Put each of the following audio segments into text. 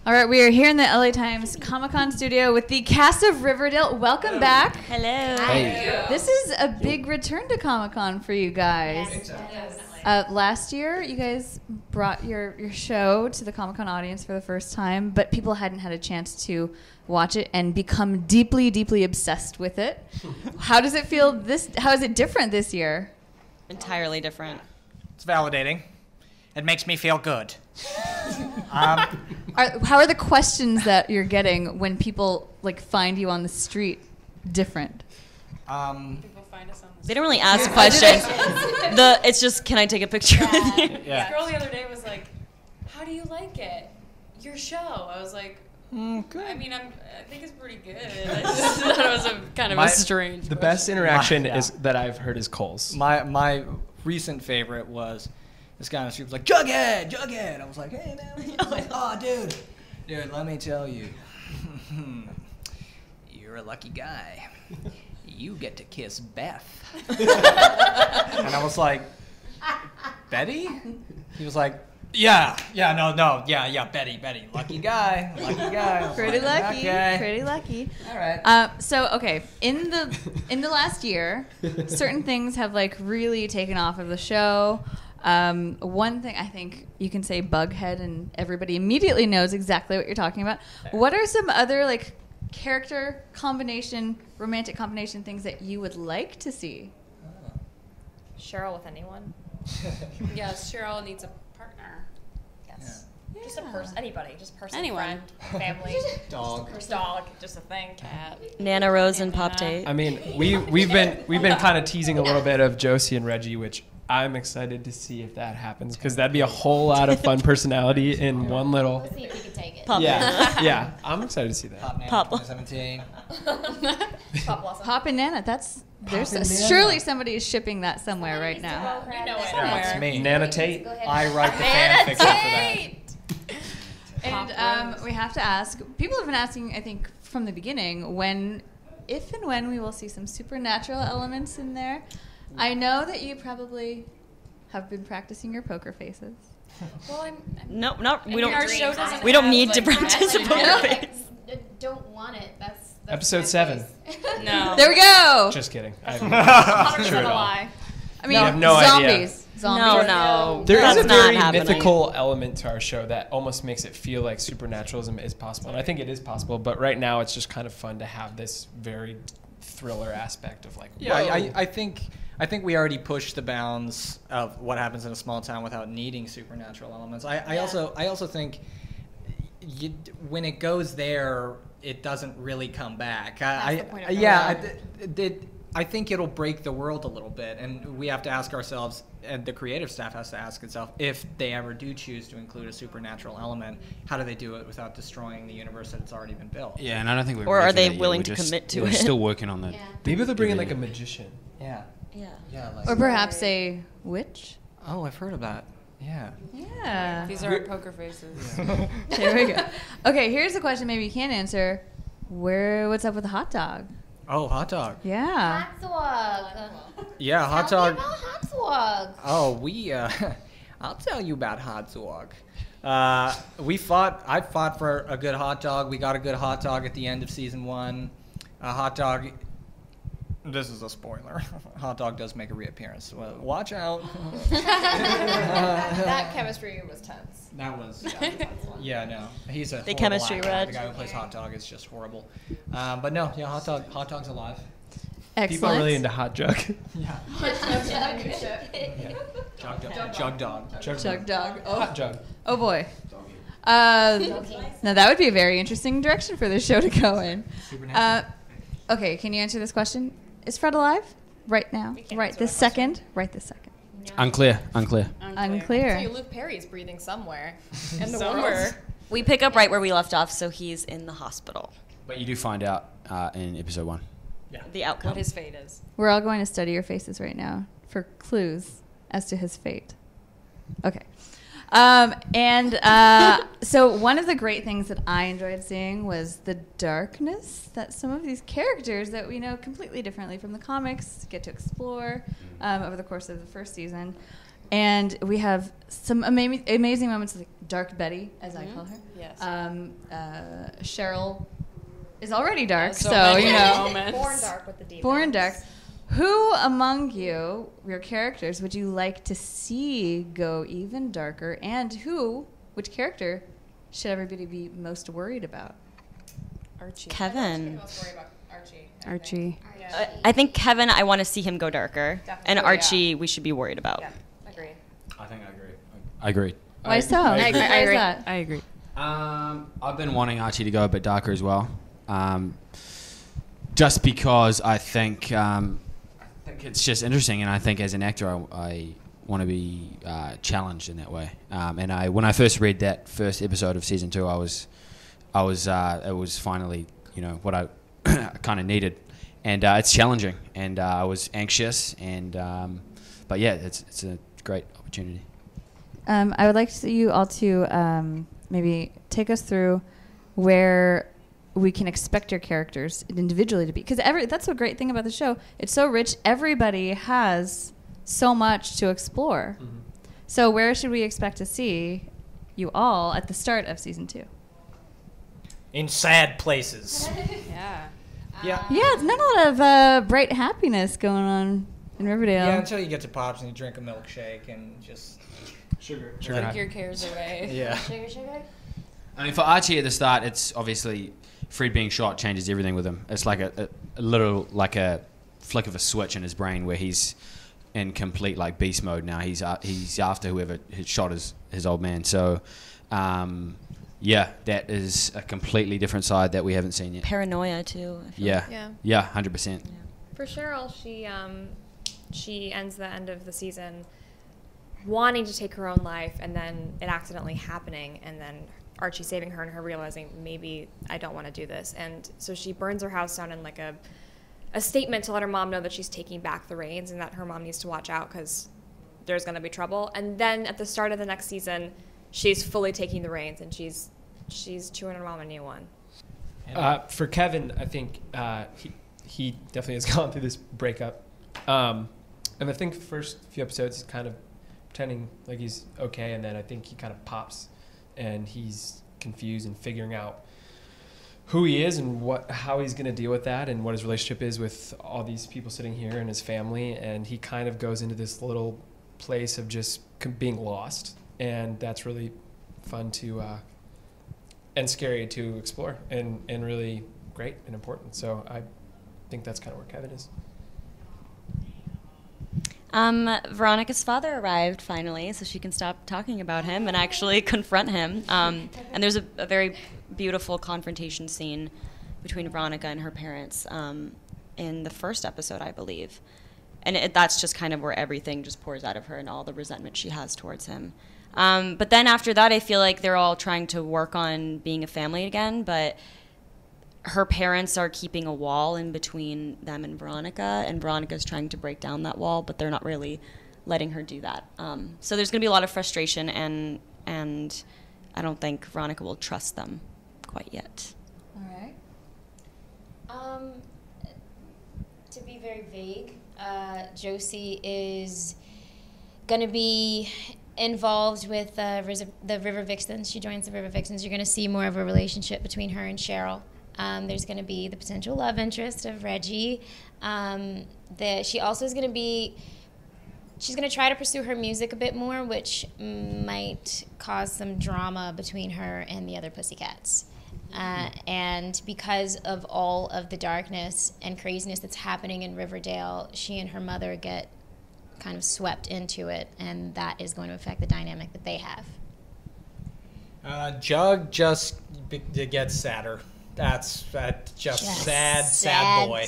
All right, we are here in the LA Times Comic-Con studio with the cast of Riverdale. Welcome back. Hello. Hey. This is a big return to Comic-Con for you guys. Last year, you guys brought your show to the Comic-Con audience for the first time, but people hadn't had a chance to watch it and become deeply, deeply obsessed with it. How does it feel how is it different this year? Entirely different. It's validating. It makes me feel good. How are the questions that you're getting when people find you on the street different? People find us on the They don't really ask questions. It's just, can I take a picture with you? This girl the other day was like, "How do you like it? Your show?" I was like, Good. I mean, I think it's pretty good. I just thought it was a kind of a strange. The best interaction that I've heard is Cole's. My recent favorite was this guy on the street was like, Jughead, Jughead. I was like, hey, man. I was like, oh, dude, let me tell you. You're a lucky guy. You get to kiss Beth. And I was like, Betty? He was like, yeah, Betty, lucky guy. Pretty like, lucky, okay. pretty lucky. All right. In the last year, certain things have really taken off of the show. One thing I think you can say Bughead and everybody immediately knows exactly what you're talking about. What are some other character combination, romantic combination things that you would like to see? Cheryl with anyone. Yes, Cheryl needs a partner. Yes. Yeah. Just a person, anybody, just person, Anyone. friend, family, Dog. dog, just a thing, cat. Nana Rose and Pop Tate. I mean, we've been kind of teasing a little bit of Josie and Reggie, which I'm excited to see if that happens because that'd be a whole lot of fun personality in one little. Let's see if we can take it. Pop. Yeah, I'm excited to see that. Pop Pop. 2017. Pop Blossom. Pop and Nana. Surely somebody is shipping that somewhere right now. You know it. That's me. Nana Tate. Go ahead. I write the fan fiction for that. And we have to ask. People have been asking, I think, from the beginning, if and when we will see some supernatural elements in there. I know that you probably have been practicing your poker faces. Well, No, we Our don't. show doesn't We don't have, need to practice a poker face. I don't want it. That's Episode my 7. face. No. There we go. Just kidding. 100% Sure a at all. lie. I mean, I have no idea. zombies. No. There is That's a not very happening. mythical element to our show that almost makes it feel like supernaturalism is possible. And I think it is possible, but right now it's just kind of fun to have this very thriller aspect of Yeah, whoa. I think we already pushed the bounds of what happens in a small town without needing supernatural elements. I also think when it goes there, it doesn't really come back. That's the point of I think it'll break the world a little bit, and we have to ask ourselves, and the creative staff has to ask itself, if they ever do choose to include a supernatural element, how do they do it without destroying the universe that's already been built? Yeah, and I don't think we're. Or ready are for they that yet. willing We're to just- commit to we're it? still working on that. Yeah. Maybe they'll bring in like a magician. Yeah. Yeah. Yeah. Like, Or perhaps a witch. oh, I've heard of that. Yeah. Yeah. These are our poker faces. There we go. Okay, here's a question maybe you can't answer. What's up with the hot dog? Oh, hot dog. Yeah. Hot dog. Yeah, hot Tell me dog. about hot dog. Oh, I'll tell you about hot dog. I fought for a good hot dog. We got a good hot dog at the end of season 1. A hot dog. This is a spoiler. Hot dog does make a reappearance. Well, watch out. That chemistry was tense. That was. Yeah, no. He's a. The horrible chemistry actor. read. The guy who plays hot dog is just horrible. But no, yeah, hot dog's alive. Excellent. People are really into hot jug. Yeah. Jug dog. Chug dog. Oh, Hot jug. oh boy. Now that would be a very interesting direction for this show to go in. Okay, can you answer this question? Is Fred alive? Right now. We can't Right answer this that second. Right this second. Unclear. Unclear. So Luke Perry's breathing somewhere in the Somewhere. world. We pick up right where we left off, so he's in the hospital. But you do find out in episode 1. The outcome. What his fate is. We're all going to study your faces right now for clues as to his fate. Okay. So one of the great things that I enjoyed seeing was the darkness that some of these characters that we know completely differently from the comics get to explore over the course of the first season. And we have some amazing moments like Dark Betty, as I call her. Yes. Cheryl is already dark, So so many you know. moments. Born dark with the demons. Born dark. Who among you, your characters, would you like to see go even darker? And which character should everybody be most worried about? Archie. Kevin. Most worried about Archie. Archie. I think Kevin, I want to see him go darker. Definitely, And yeah. Archie, we should be worried about. Yeah, agreed. I think I agree. I agree. Why so? I Why agree. is that? I agree. I've been wanting Archie to go a bit darker as well, just because I think it's just interesting, and I think as an actor, I want to be challenged in that way. And when I first read that first episode of season 2, it was finally what I kind of needed, and it's challenging, and I was anxious, and but yeah, it's a great opportunity. I would like you all to maybe take us through where we can expect your characters individually to be. Because that's the great thing about the show. It's so rich. Everybody has so much to explore. Mm-hmm. So where should we expect to see you all at the start of season 2? In sad places. Yeah. Yeah. Yeah, it's not a lot of bright happiness going on in Riverdale. Yeah, until you get to Pops and you drink a milkshake and just... Sugar Take high. your cares away. Yeah. Sugar. I mean, for Archie at the start, it's obviously Fred being shot changes everything with him. It's like a little, like a flick of a switch in his brain where he's in complete like beast mode now. He's after whoever had shot his old man. So, yeah, that is a completely different side that we haven't seen yet. Paranoia, too. I feel Yeah, Yeah. yeah, 100%. For Cheryl, she ends the end of the season wanting to take her own life, and then it accidentally happening, and then Archie saving her and her realizing maybe I don't want to do this, and so she burns her house down in like a statement to let her mom know that she's taking back the reins and that her mom needs to watch out because there's going to be trouble. And then at the start of the next season, she's fully taking the reins and she's chewing her mom a new one. For Kevin, I think he definitely has gone through this breakup. And I think the first few episodes he's kind of pretending like he's okay, and then I think he kind of pops and he's confused and figuring out who he is and how he's going to deal with that and what his relationship is with all these people sitting here and his family. And he kind of goes into this little place of just being lost, and that's really fun to and scary to explore, and really great and important. So I think that's kind of where Kevin is. Veronica's father arrived finally, so she can stop talking about him and actually confront him. And there's a very beautiful confrontation scene between Veronica and her parents in the first episode, I believe. And that's just kind of where everything just pours out of her and all the resentment she has towards him. But then after that, I feel like they're all trying to work on being a family again, but her parents are keeping a wall in between them and Veronica's trying to break down that wall, but they're not really letting her do that. So there's going to be a lot of frustration, and I don't think Veronica will trust them quite yet. All right. To be very vague, Josie is going to be involved with the River Vixens. She joins the River Vixens. You're going to see more of a relationship between her and Cheryl. There's going to be the potential love interest of Reggie. She also is going to be, she's going to try to pursue her music a bit more, which might cause some drama between her and the other Pussycats. And because of all of the darkness and craziness that's happening in Riverdale, she and her mother get kind of swept into it, and that is going to affect the dynamic that they have. Jug just gets sadder. That's just sad boy.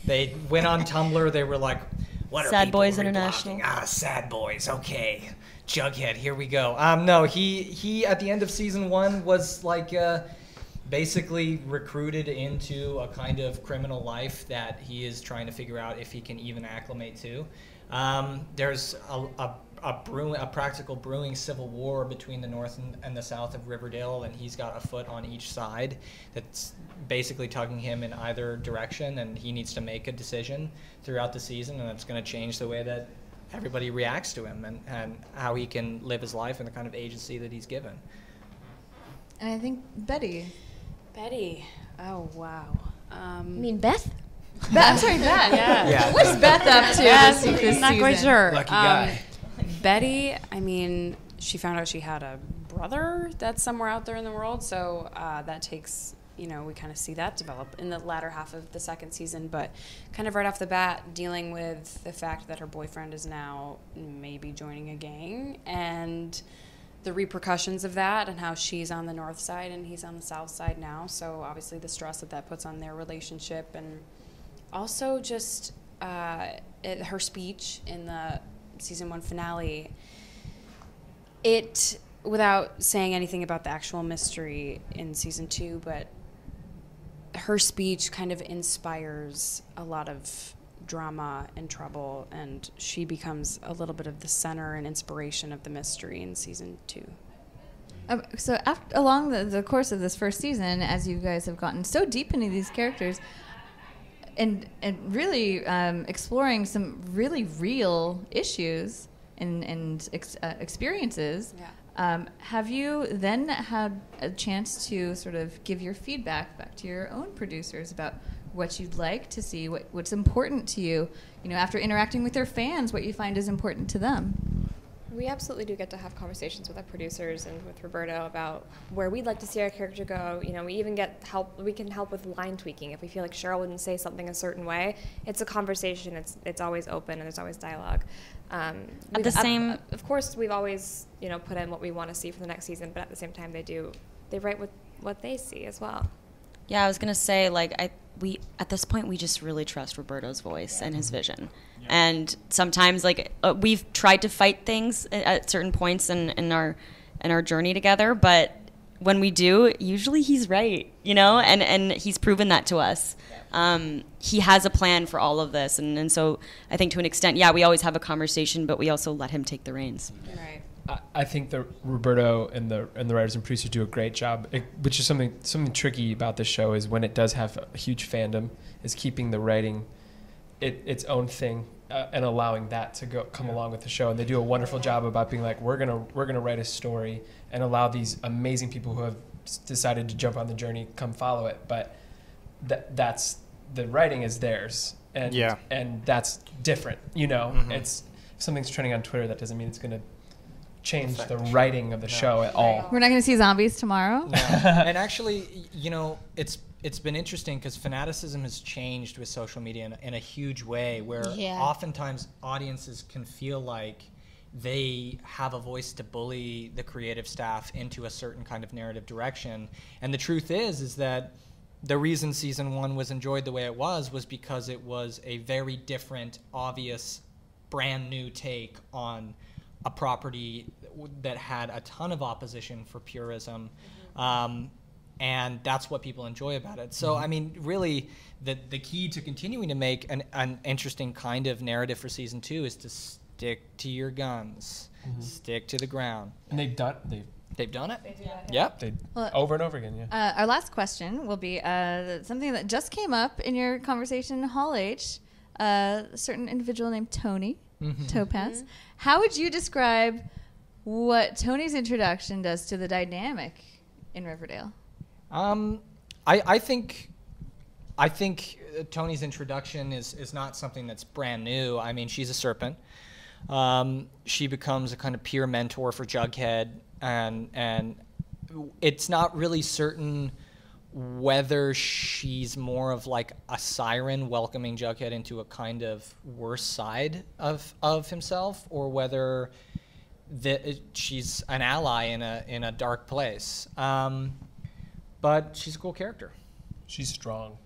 They went on Tumblr. They were like, "What are Sad people Boys reblogging? International. Sad boys. Okay, Jughead. Here we go." No, he at the end of season 1 was like basically recruited into a kind of criminal life that he is trying to figure out if he can even acclimate to. There's a practical brewing civil war between the north and the south of Riverdale, and he's got a foot on each side that's basically tugging him in either direction, and he needs to make a decision throughout the season, and it's going to change the way that everybody reacts to him and how he can live his life and the kind of agency that he's given. And I think Betty. Betty. Oh, wow. I mean, Beth? I'm sorry, Beth. Yeah. What's Beth up to this Not quite season? sure. Lucky guy. Betty, I mean, she found out she had a brother that's somewhere out there in the world, so that takes, we kind of see that develop in the latter half of the second season, but kind of right off the bat, dealing with the fact that her boyfriend is now maybe joining a gang, and the repercussions of that, and how she's on the north side and he's on the south side now, so obviously the stress that puts on their relationship, and also just her speech in the season 1 finale, without saying anything about the actual mystery in season 2, but her speech kind of inspires a lot of drama and trouble, and she becomes a little bit of the center and inspiration of the mystery in season 2. So along the course of this first season, as you guys have gotten so deep into these characters and really exploring some really real issues and experiences, have you then had a chance to sort of give your feedback back to your own producers about what you'd like to see, what's important to you, after interacting with your fans, what you find is important to them? We absolutely do get to have conversations with our producers and with Roberto about where we'd like to see our character go. We even get help. We can help with line tweaking if we feel like Cheryl wouldn't say something a certain way. It's a conversation. It's always open, and there's always dialogue. Of course, we've always put in what we want to see for the next season, but at the same time, they write what they see as well. Yeah, I was gonna say, we at this point we just really trust Roberto's voice and his vision, and sometimes we've tried to fight things at certain points in our journey together, but when we do, usually he's right, and he's proven that to us. He has a plan for all of this, and so I think to an extent, we always have a conversation, but we also let him take the reins. Right. I think that Roberto and the writers and producers do a great job, which is something tricky about this show is when it does have a huge fandom, is keeping the writing its own thing and allowing that to come along with the show. And they do a wonderful job about being like, we're gonna write a story and allow these amazing people who have decided to jump on the journey come follow it. But that's the writing is theirs, and that's different. It's if something's trending on Twitter, that doesn't mean it's gonna change the writing of the show at all. We're not going to see zombies tomorrow. No. And actually, it's been interesting because fanaticism has changed with social media in a huge way, where oftentimes audiences can feel like they have a voice to bully the creative staff into a certain kind of narrative direction. And the truth is that the reason season 1 was enjoyed the way it was because it was a very different, obvious, brand new take on a property that had a ton of opposition for purism, and that's what people enjoy about it. So, I mean, really, the key to continuing to make an interesting kind of narrative for season 2 is to stick to your guns, stick to the ground. And they've done it. They've done it? They do that. Yep. Over and over again, Our last question will be something that just came up in your conversation in Hall H. A certain individual named Tony. Topaz. How would you describe what Tony's introduction does to the dynamic in Riverdale? I think Tony's introduction is not something that's brand new. I mean, she's a serpent. She becomes a kind of peer mentor for Jughead, and it's not really certain whether she's more of like a siren welcoming Jughead into a kind of worse side of himself, or whether she's an ally in a dark place. But she's a cool character. She's strong.